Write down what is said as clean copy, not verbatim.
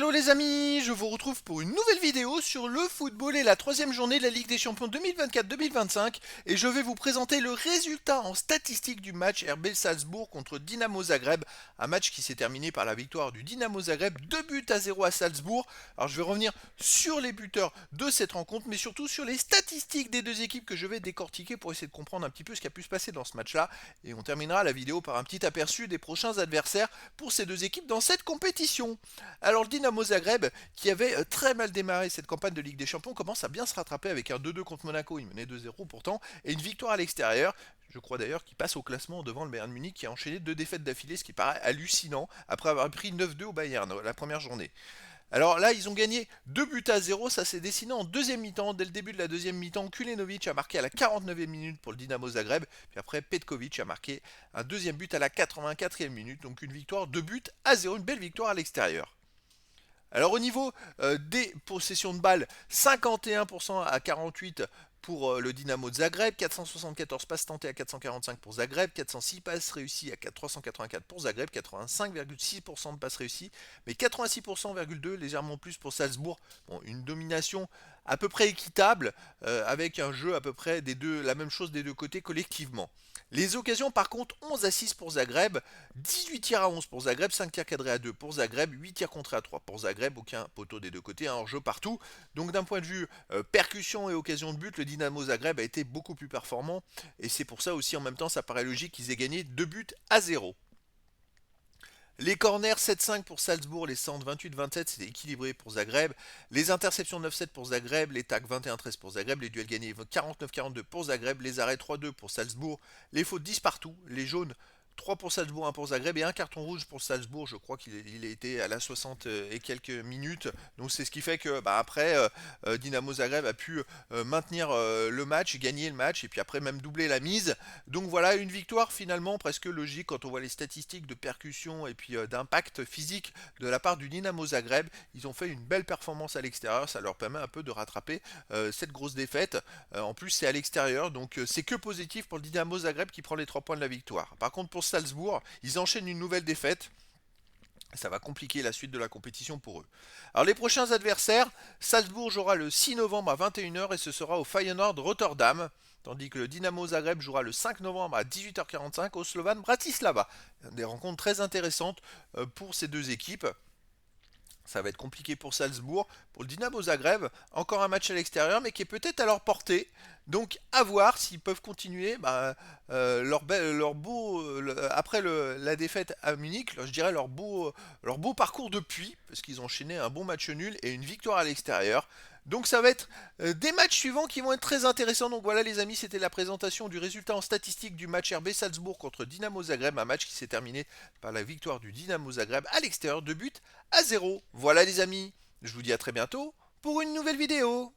Hello les amis, je vous retrouve pour une nouvelle vidéo sur le football et la troisième journée de la Ligue des Champions 2024-2025 et je vais vous présenter le résultat en statistique du match RB Salzbourg contre Dynamo Zagreb, un match qui s'est terminé par la victoire du Dynamo Zagreb 2 buts à 0 à Salzbourg. Alors je vais revenir sur les buteurs de cette rencontre mais surtout sur les statistiques des deux équipes que je vais décortiquer pour essayer de comprendre un petit peu ce qui a pu se passer dans ce match-là et on terminera la vidéo par un petit aperçu des prochains adversaires pour ces deux équipes dans cette compétition. Alors le Dynamo Zagreb, qui avait très mal démarré cette campagne de Ligue des Champions, commence à bien se rattraper avec un 2-2 contre Monaco, il menait 2-0 pourtant, et une victoire à l'extérieur. Je crois d'ailleurs qu'il passe au classement devant le Bayern Munich qui a enchaîné deux défaites d'affilée, ce qui paraît hallucinant, après avoir pris 9-2 au Bayern la première journée. Alors là, ils ont gagné 2 buts à 0, ça s'est dessiné en deuxième mi-temps. Dès le début de la deuxième mi-temps, Kulenovic a marqué à la 49e minute pour le Dynamo Zagreb, puis après Petkovic a marqué un deuxième but à la 84e minute, donc une victoire 2 buts à 0, une belle victoire à l'extérieur. Alors au niveau des possessions de balles, 51% à 48 pour le Dynamo de Zagreb, 474 passes tentées à 445 pour Zagreb, 406 passes réussies à 384 pour Zagreb, 85,6% de passes réussies, mais 86,2% légèrement plus pour Salzbourg. Bon, une domination à peu près équitable, avec un jeu à peu près des deux, la même chose des deux côtés collectivement. Les occasions par contre, 11 à 6 pour Zagreb, 18 tirs à 11 pour Zagreb, 5 tirs cadrés à 2 pour Zagreb, 8 tirs contrés à 3 pour Zagreb, aucun poteau des deux côtés, un hors-jeu partout. Donc d'un point de vue percussion et occasion de but, le Dynamo Zagreb a été beaucoup plus performant et c'est pour ça aussi en même temps ça paraît logique qu'ils aient gagné 2 buts à 0. Les corners 7-5 pour Salzbourg, les centres 28-27, c'était équilibré pour Zagreb. Les interceptions 9-7 pour Zagreb, les tacs 21-13 pour Zagreb, les duels gagnés 49-42 pour Zagreb, les arrêts 3-2 pour Salzbourg, les fautes 10 partout, les jaunes 3 pour Salzbourg, 1 pour Zagreb et un carton rouge pour Salzbourg. Je crois qu'il a été à la 60 et quelques minutes. Donc c'est ce qui fait que après Dynamo Zagreb a pu maintenir le match, gagner le match et puis après même doubler la mise. Donc voilà une victoire finalement presque logique quand on voit les statistiques de percussion et puis d'impact physique de la part du Dynamo Zagreb. Ils ont fait une belle performance à l'extérieur, ça leur permet un peu de rattraper cette grosse défaite. En plus c'est à l'extérieur, donc c'est que positif pour le Dynamo Zagreb qui prend les 3 points de la victoire. Par contre pour Salzbourg, ils enchaînent une nouvelle défaite. Ça va compliquer la suite de la compétition pour eux. Alors les prochains adversaires, Salzbourg jouera le 6 novembre à 21h et ce sera au Feyenoord Rotterdam. Tandis que le Dynamo Zagreb jouera le 5 novembre à 18h45 au Slovan Bratislava. Des rencontres très intéressantes pour ces deux équipes. Ça va être compliqué pour Salzbourg. Pour le Dynamo Zagreb, encore un match à l'extérieur, mais qui est peut-être à leur portée. Donc à voir s'ils peuvent continuer leur beau, après la défaite à Munich, je dirais leur beau parcours depuis, parce qu'ils ont enchaîné un bon match nul et une victoire à l'extérieur. Donc ça va être des matchs suivants qui vont être très intéressants. Donc voilà les amis, c'était la présentation du résultat en statistique du match RB Salzbourg contre Dynamo Zagreb, un match qui s'est terminé par la victoire du Dynamo Zagreb à l'extérieur, 2 buts à 0. Voilà les amis, je vous dis à très bientôt pour une nouvelle vidéo.